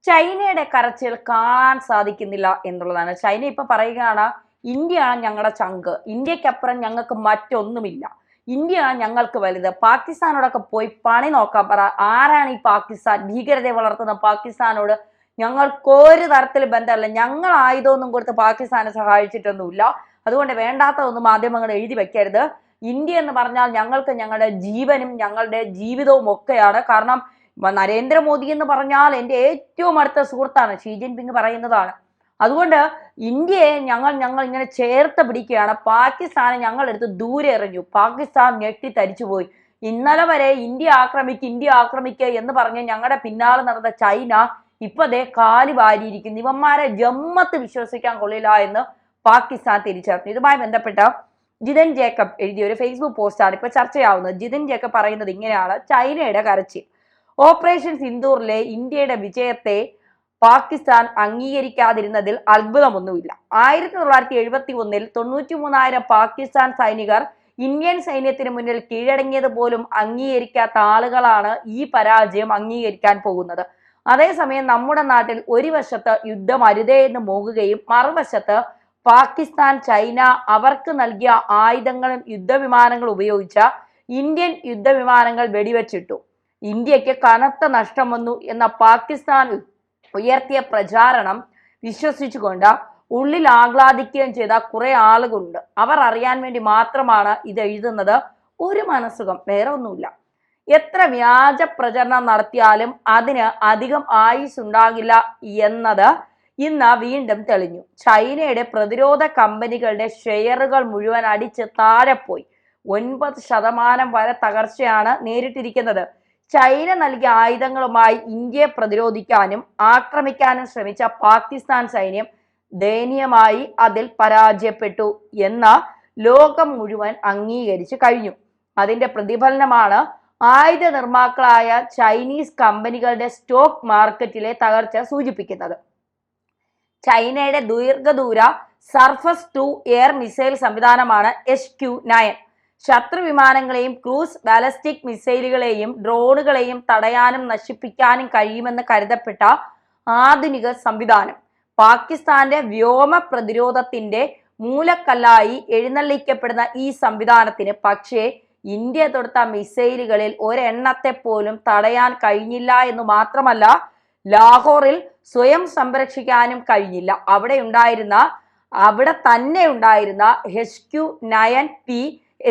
ചൈനയുടെ കരച്ചിൽ കാണാൻ സാധിക്കുന്നില്ല എന്നുള്ളതാണ്. ചൈന ഇപ്പൊ പറയുകയാണ്, ഇന്ത്യയാണ് ഞങ്ങളുടെ ചങ്ക്, ഇന്ത്യക്കപ്പുറം ഞങ്ങൾക്ക് മറ്റൊന്നുമില്ല, ഇന്ത്യയാണ് ഞങ്ങൾക്ക് വലുത്. പാകിസ്ഥാനോടൊക്കെ പോയി പണി നോക്കാൻ പറ. ആരാണ് ഈ പാകിസ്ഥാൻ? ഭീകരതയെ വളർത്തുന്ന പാകിസ്ഥാനോട് ഞങ്ങൾക്കൊരു തരത്തിൽ ബന്ധമല്ല. ഞങ്ങൾ ആയുധമൊന്നും കൊടുത്ത് പാകിസ്ഥാനെ സഹായിച്ചിട്ടൊന്നുമില്ല. അതുകൊണ്ട് വേണ്ടാത്തതൊന്നും മാധ്യമങ്ങൾ എഴുതി വെക്കരുത്. ഇന്ത്യ എന്ന് പറഞ്ഞാൽ ഞങ്ങൾക്ക് ഞങ്ങളുടെ ജീവനും ഞങ്ങളുടെ ജീവിതവും ഒക്കെയാണ്. കാരണം നരേന്ദ്രമോദി എന്ന് പറഞ്ഞാൽ എൻ്റെ ഏറ്റവും അടുത്ത സുഹൃത്താണ്. ഷീ ജിൻപിങ് പറയുന്നതാണ്. അതുകൊണ്ട് ഇന്ത്യയെ ഞങ്ങൾ ഇങ്ങനെ ചേർത്ത് പിടിക്കുകയാണ്. പാകിസ്ഥാനെ ഞങ്ങൾ എടുത്ത് ദൂരെ എറിഞ്ഞു. പാകിസ്ഥാൻ ഞെട്ടി തരിച്ചുപോയി. ഇന്നലെ വരെ ഇന്ത്യ ആക്രമിക്കുക എന്ന് പറഞ്ഞ് ഞങ്ങളുടെ പിന്നാലെ നടന്ന ചൈന ഇപ്പൊ ദേ കാലി വാരിയിരിക്കുന്നു. ഇവന്മാരെ ജമ്മത്ത് വിശ്വസിക്കാൻ കൊള്ളില്ല എന്ന് പാകിസ്ഥാൻ തിരിച്ചറിഞ്ഞു. ഇതുമായി ബന്ധപ്പെട്ട ജിതിൻ ജേക്കബ് എഴുതിയ ഒരു ഫേസ്ബുക്ക് പോസ്റ്റാണ് ഇപ്പൊ ചർച്ചയാവുന്നത്. ജിതിൻ ജേക്കബ് പറയുന്നത് ഇങ്ങനെയാണ്: ചൈനയുടെ കരച്ചിൽ. ഓപ്പറേഷൻ സിന്ദൂറിലെ ഇന്ത്യയുടെ വിജയത്തെ പാകിസ്ഥാൻ അംഗീകരിക്കാതിരുന്നതിൽ അത്ഭുതമൊന്നുമില്ല. 1971 93,000 പാകിസ്ഥാൻ സൈനികർ ഇന്ത്യൻ സൈന്യത്തിന് മുന്നിൽ കീഴടങ്ങിയത് പോലും അംഗീകരിക്കാത്ത ആളുകളാണ് ഈ പരാജയം അംഗീകരിക്കാൻ പോകുന്നത്. അതേസമയം നമ്മുടെ നാട്ടിൽ ഒരു വശത്ത് യുദ്ധം അരുതേ എന്ന് മോങ്ങുകയും മറുവശത്ത് പാകിസ്ഥാൻ ചൈന അവർക്ക് നൽകിയ ആയുധങ്ങളും യുദ്ധവിമാനങ്ങളും ഉപയോഗിച്ച ഇന്ത്യൻ യുദ്ധവിമാനങ്ങൾ വെടിവെച്ചിട്ടു. ഇന്ത്യക്ക് കനത്ത നഷ്ടം വന്നു എന്ന പാകിസ്ഥാൻ ഉയർത്തിയ പ്രചാരണം വിശ്വസിച്ചുകൊണ്ട് ഉള്ളിൽ ആഹ്ലാദിക്കുകയും ചെയ്ത കുറെ ആളുകളുണ്ട്. അവർ അറിയാൻ വേണ്ടി മാത്രമാണ് ഇത് എഴുതുന്നത്. ഒരു മനസ്സുഖം, വേറെ ഒന്നുമില്ല. എത്ര വ്യാജ പ്രചരണം നടത്തിയാലും അതിന് അധികം ആയുസ് ഉണ്ടാകില്ല എന്നത് ഇന്ന് വീണ്ടും തെളിഞ്ഞു. ചൈനയുടെ പ്രതിരോധ കമ്പനികളുടെ ഷെയറുകൾ മുഴുവൻ അടിച്ച് താഴെപ്പോയി. 9% വരെ തകർച്ചയാണ് നേരിട്ടിരിക്കുന്നത്. ചൈന നൽകിയ ആയുധങ്ങളുമായി ഇന്ത്യയെ പ്രതിരോധിക്കാനും ആക്രമിക്കാനും ശ്രമിച്ച പാകിസ്ഥാൻ സൈന്യം ദയനീയമായി അതിൽ പരാജയപ്പെട്ടു എന്ന് ലോകം മുഴുവൻ അംഗീകരിച്ചു കഴിഞ്ഞു. അതിന്റെ പ്രതിഫലനമാണ് ആയുധ നിർമ്മാതാക്കളായ ചൈനീസ് കമ്പനികളുടെ സ്റ്റോക്ക് മാർക്കറ്റിലെ തകർച്ച സൂചിപ്പിക്കുന്നത്. ചൈനയുടെ ദീർഘദൂര സർഫസ് ടു എയർ മിസൈൽ സംവിധാനമാണ് HQ-9. ശത്രു വിമാനങ്ങളെയും ക്രൂസ് ബാലിസ്റ്റിക് മിസൈലുകളെയും ഡ്രോണുകളെയും തടയാനും നശിപ്പിക്കാനും കഴിയുമെന്ന് കരുതപ്പെട്ട ആധുനിക സംവിധാനം. പാകിസ്ഥാന്റെ വ്യോമ പ്രതിരോധത്തിന്റെ മൂലക്കല്ലായി എഴുന്നള്ളിക്കപ്പെടുന്ന ഈ സംവിധാനത്തിന് പക്ഷേ ഇന്ത്യ തൊടുത്ത മിസൈലുകളിൽ ഒരെണ്ണത്തെ പോലും തടയാൻ കഴിഞ്ഞില്ല എന്ന് മാത്രമല്ല, ലാഹോറിൽ സ്വയം സംരക്ഷിക്കാനും കഴിഞ്ഞില്ല. അവിടെ തന്നെ ഉണ്ടായിരുന്ന HQ-9P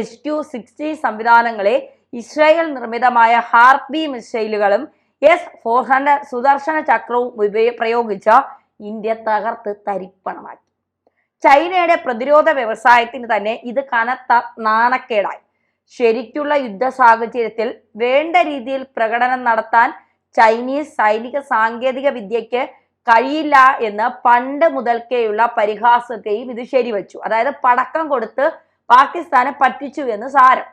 HQ-60 സംവിധാനങ്ങളെ ഇസ്രായേൽ നിർമ്മിതമായ ഹാർപി മിസൈലുകളും S-400 സുദർശന ചക്രവും പ്രയോഗിച്ച ഇന്ത്യ തകർത്ത് തരിപ്പണമാക്കി. ചൈനയുടെ പ്രതിരോധ വ്യവസായത്തിന് തന്നെ ഇത് കനത്ത നാണക്കേടായി. ശരിക്കുള്ള യുദ്ധ സാഹചര്യത്തിൽ വേണ്ട രീതിയിൽ പ്രകടനം നടത്താൻ ചൈനീസ് സൈനിക സാങ്കേതിക വിദ്യയ്ക്ക് കഴിയില്ല എന്ന് പണ്ട് മുതൽക്കേയുള്ള പരിഹാസത്തെയും ഇത് ശരിവച്ചു. അതായത് പടക്കം കൊടുത്ത് പാകിസ്ഥാനെ പറ്റിച്ചു എന്ന് സാരം.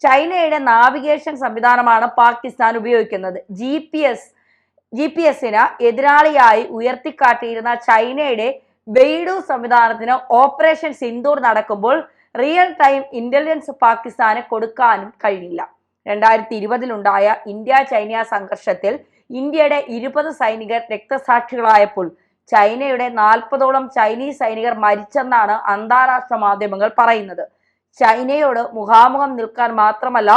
ചൈനയുടെ നാവിഗേഷൻ സംവിധാനമാണ് പാകിസ്ഥാൻ ഉപയോഗിക്കുന്നത്. GPS-ന് എതിരാളിയായി ഉയർത്തിക്കാട്ടിയിരുന്ന ചൈനയുടെ ബെയ്ഡു സംവിധാനത്തിന് ഓപ്പറേഷൻ സിന്ദൂർ നടക്കുമ്പോൾ റിയൽ ടൈം ഇന്റലിജൻസ് പാകിസ്ഥാന് കൊടുക്കാനും കഴിഞ്ഞില്ല. 2020 ഇന്ത്യ ചൈന സംഘർഷത്തിൽ ഇന്ത്യയുടെ 20 സൈനികർ രക്തസാക്ഷികളായപ്പോൾ ചൈനയുടെ 40ഓളം ചൈനീസ് സൈനികർ മരിച്ചെന്നാണ് അന്താരാഷ്ട്ര മാധ്യമങ്ങൾ പറയുന്നത്. ചൈനയോട് മുഖാമുഖം നിൽക്കാൻ മാത്രമല്ല,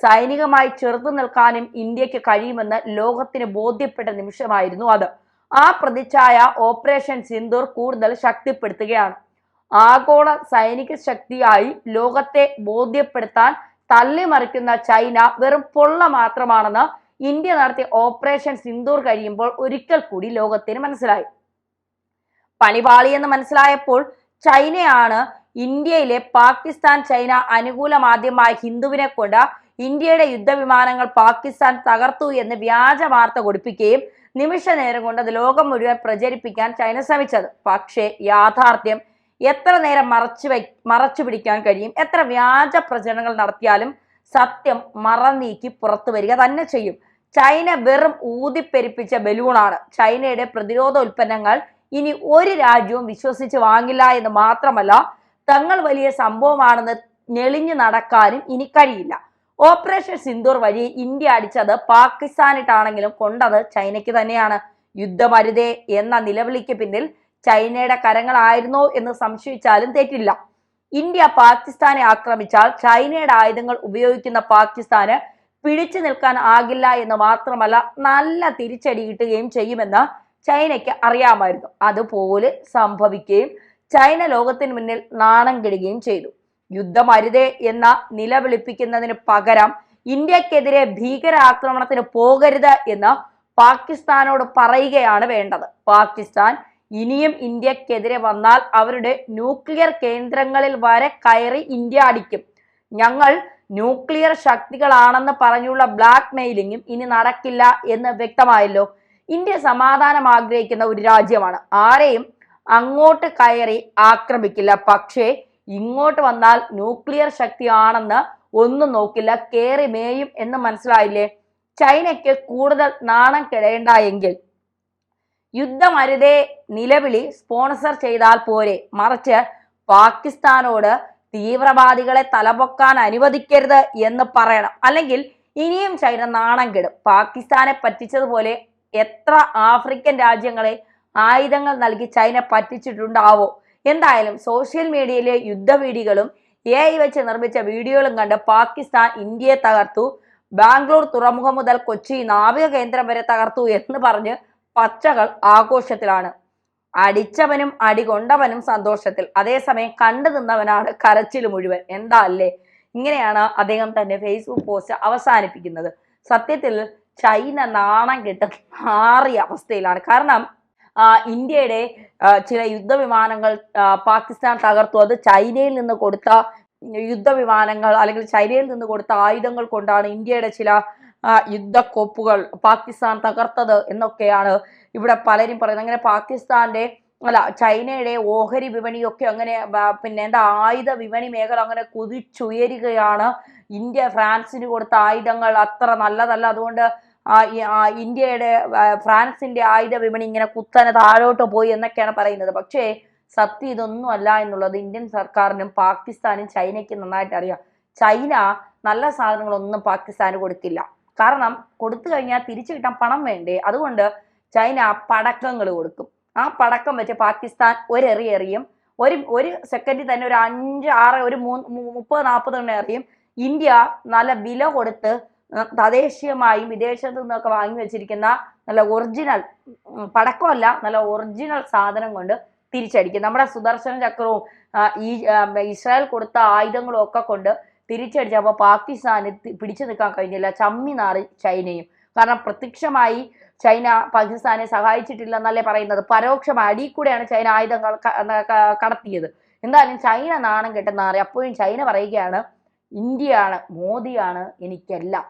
സൈനികമായി ചെറുത്തു നിൽക്കാനും ഇന്ത്യക്ക് കഴിയുമെന്ന് ലോകത്തിന് ബോധ്യപ്പെട്ട നിമിഷമായിരുന്നു അത്. ആ പ്രതിച്ഛായ ഓപ്പറേഷൻ സിന്ദൂർ കൂടുതൽ ശക്തിപ്പെടുത്തുകയാണ്. ആഗോള സൈനിക ശക്തിയായി ലോകത്തെ ബോധ്യപ്പെടുത്താൻ തള്ളിമറിക്കുന്ന ചൈന വെറും പൊള്ള മാത്രമാണെന്ന് ഇന്ത്യ നടത്തിയ ഓപ്പറേഷൻ സിന്ദൂർ കഴിയുമ്പോൾ ഒരിക്കൽ കൂടി ലോകത്തിന് മനസ്സിലായി. പണിപാളിയെന്ന് മനസ്സിലായപ്പോൾ ചൈനയാണ് ഇന്ത്യയിലെ പാകിസ്ഥാൻ ചൈന അനുകൂല മാധ്യമമായ ഹിന്ദുവിനെ കൊണ്ട് ഇന്ത്യയുടെ യുദ്ധവിമാനങ്ങൾ പാകിസ്ഥാൻ തകർത്തു എന്ന് വ്യാജ വാർത്ത കൊടുപ്പിക്കുകയും നിമിഷ നേരം കൊണ്ട് അത് ലോകം മുഴുവൻ പ്രചരിപ്പിക്കാൻ ചൈന ശ്രമിച്ചത്. പക്ഷേ യാഥാർത്ഥ്യം എത്ര നേരം മറച്ചു പിടിക്കാൻ കഴിയും? എത്ര വ്യാജ പ്രചരണങ്ങൾ നടത്തിയാലും സത്യം മറനീക്കി പുറത്തു വരിക തന്നെ ചെയ്യും. ചൈന വെറും ഊതിപ്പെരിപ്പിച്ച ബലൂണാണ്. ചൈനയുടെ പ്രതിരോധ ഉൽപ്പന്നങ്ങൾ ഇനി ഒരു രാജ്യവും വിശ്വസിച്ച് വാങ്ങില്ല എന്ന് മാത്രമല്ല, തങ്ങൾ വലിയ സംഭവമാണെന്ന് ഞെളിഞ്ഞു നടക്കാനും ഇനി കഴിയില്ല. ഓപ്പറേഷൻ സിന്ദൂർ വഴി ഇന്ത്യ അടിച്ചത് പാകിസ്ഥാനിട്ടാണെങ്കിലും കൊണ്ടത് ചൈനയ്ക്ക് തന്നെയാണ്. യുദ്ധമരുതേ എന്ന നിലവിളിക്ക് പിന്നിൽ ചൈനയുടെ കരങ്ങളായിരുന്നോ എന്ന് സംശയിച്ചാലും തെറ്റില്ല. ഇന്ത്യ പാകിസ്ഥാനെ ആക്രമിച്ചാൽ ചൈനയുടെ ആയുധങ്ങൾ ഉപയോഗിക്കുന്ന പാകിസ്ഥാന് പിടിച്ചു നിൽക്കാൻ ആകില്ല എന്ന് മാത്രമല്ല, നല്ല തിരിച്ചടി കിട്ടുകയും ചെയ്യുമെന്ന് ചൈനയ്ക്ക് അറിയാമായിരുന്നു. അതുപോലെ സംഭവിക്കുകയും ചൈന ലോകത്തിന് മുന്നിൽ നാണം കെടുകയും ചെയ്തു. യുദ്ധമരുതേ എന്ന നിലവിളിപ്പിക്കുന്നതിന് പകരം ഇന്ത്യക്കെതിരെ ഭീകരാക്രമണത്തിന് പോകരുത് എന്ന് പാകിസ്ഥാനോട് പറയുകയാണ് വേണ്ടത്. പാകിസ്ഥാൻ ഇനിയും ഇന്ത്യക്കെതിരെ വന്നാൽ അവരുടെ ന്യൂക്ലിയർ കേന്ദ്രങ്ങളിൽ വരെ കയറി ഇന്ത്യ അടിക്കും. ഞങ്ങൾ ന്യൂക്ലിയർ ശക്തികളാണെന്ന് പറഞ്ഞുള്ള ബ്ലാക്ക് മെയിലിങ്ങും ഇനി നടക്കില്ല എന്ന് വ്യക്തമായല്ലോ. ഇന്ത്യ സമാധാനം ആഗ്രഹിക്കുന്ന ഒരു രാജ്യമാണ്. ആരെയും അങ്ങോട്ട് കയറി ആക്രമിക്കില്ല. പക്ഷേ ഇങ്ങോട്ട് വന്നാൽ ന്യൂക്ലിയർ ശക്തിയാണെന്ന് ഒന്നും നോക്കില്ല, കേറി മേയും എന്ന് മനസ്സിലായില്ലേ? ചൈനയ്ക്ക് കൂടുതൽ നാണം കെടേണ്ട എങ്കിൽ യുദ്ധമരുതേ നിലവിളി സ്പോൺസർ ചെയ്താൽ പോരെ, മറിച്ച് പാകിസ്ഥാനോട് തീവ്രവാദികളെ തലപൊക്കാൻ അനുവദിക്കരുത് എന്ന് പറയണം. അല്ലെങ്കിൽ ഇനിയും ചൈന നാണം കെടും. പാകിസ്ഥാനെ പറ്റിച്ചതുപോലെ എത്ര ആഫ്രിക്കൻ രാജ്യങ്ങളെ ആയുധങ്ങൾ നൽകി ചൈന പറ്റിച്ചിട്ടുണ്ടാവോ? എന്തായാലും സോഷ്യൽ മീഡിയയിലെ യുദ്ധവീഡിയോകളും AI വെച്ച് നിർമ്മിച്ച വീഡിയോകളും കണ്ട് പാകിസ്ഥാൻ ഇന്ത്യയെ തകർത്തു, ബാംഗ്ലൂർ തുറമുഖം മുതൽ കൊച്ചി നാവിക കേന്ദ്രം വരെ തകർത്തു എന്ന് പറഞ്ഞ് പച്ചകൾ ആഘോഷത്തിലാണ്. അടിച്ചവനും അടികൊണ്ടവനും സന്തോഷത്തിൽ, അതേസമയം കണ്ടു നിന്നവനാണ് കരച്ചിൽ മുഴുവൻ. എന്താ അല്ലേ? ഇങ്ങനെയാണ് അദ്ദേഹം തന്റെ ഫേസ്ബുക്ക് പോസ്റ്റ് അവസാനിപ്പിക്കുന്നത്. സത്യത്തിൽ ചൈന നാണം കെട്ട് മാറിയ അവസ്ഥയിലാണ്. കാരണം ഇന്ത്യയുടെ ചില യുദ്ധവിമാനങ്ങൾ പാകിസ്ഥാൻ തകർത്തു. അത് ചൈനയിൽ നിന്ന് കൊടുത്ത യുദ്ധവിമാനങ്ങൾ അല്ലെങ്കിൽ ചൈനയിൽ നിന്ന് കൊടുത്ത ആയുധങ്ങൾ കൊണ്ടാണ് ഇന്ത്യയുടെ ചില യുദ്ധക്കോപ്പുകൾ പാകിസ്ഥാൻ തകർത്തത് എന്നൊക്കെയാണ് ഇവിടെ പലരും പറയുന്നത്. അങ്ങനെ പാകിസ്ഥാന്റെ ചൈനയുടെ ഓഹരി വിപണിയൊക്കെ അങ്ങനെ ആയുധ വിപണി മേഖല അങ്ങനെ കുതിച്ചുയരുകയാണ്. ഇന്ത്യ ഫ്രാൻസിന് കൊടുത്ത ആയുധങ്ങൾ അത്ര നല്ലതല്ല, അതുകൊണ്ട് ഇന്ത്യയുടെ ഫ്രാൻസിന്റെ ആയുധ വിപണി ഇങ്ങനെ കുത്തനെ താഴോട്ട് പോയി എന്നൊക്കെയാണ് പറയുന്നത്. പക്ഷേ സത്യം ഇതൊന്നും അല്ല എന്നുള്ളത് ഇന്ത്യൻ സർക്കാരിനും പാകിസ്ഥാനും ചൈനയ്ക്കും നന്നായിട്ട് അറിയാം. ചൈന നല്ല സാധനങ്ങളൊന്നും പാകിസ്ഥാന് കൊടുക്കില്ല. കാരണം കൊടുത്തു കഴിഞ്ഞാൽ തിരിച്ചു കിട്ടാൻ പണം വേണ്ടേ? അതുകൊണ്ട് ചൈന പടക്കങ്ങൾ കൊടുക്കും. ആ പടക്കം വെച്ച് പാകിസ്ഥാൻ ഒരെറിയും ഒരു സെക്കൻഡിൽ തന്നെ ഒരു 5, 6, ഒരു 30-40 എണ്ണം എറിയും. ഇന്ത്യ നല്ല വില കൊടുത്ത് തദ്ദേശീയമായും വിദേശത്തു നിന്നൊക്കെ വാങ്ങി വെച്ചിരിക്കുന്ന നല്ല ഒറിജിനൽ പടക്കമല്ല, നല്ല ഒറിജിനൽ സാധനം കൊണ്ട് തിരിച്ചടിക്കും. നമ്മുടെ സുദർശന ചക്രവും ഇസ്രായേൽ കൊടുത്ത ആയുധങ്ങളും ഒക്കെ കൊണ്ട് തിരിച്ചടിച്ചപ്പോൾ പാകിസ്ഥാന് പിടിച്ചു നിൽക്കാൻ കഴിഞ്ഞില്ല. ചമ്മി നാറി ചൈനയും. കാരണം പ്രത്യക്ഷമായി ചൈന പാകിസ്ഥാനെ സഹായിച്ചിട്ടില്ലെന്നല്ലേ പറയുന്നത്, പരോക്ഷമായി അടിയിൽ കൂടെയാണ് ചൈന ആയുധങ്ങൾ കടത്തിയത്. എന്തായാലും ചൈന നാണം കെട്ട് നാറി. അപ്പോഴും ചൈന പറയുകയാണ് ഇന്ത്യയാണ്, മോദിയാണ് എനിക്കെല്ലാം.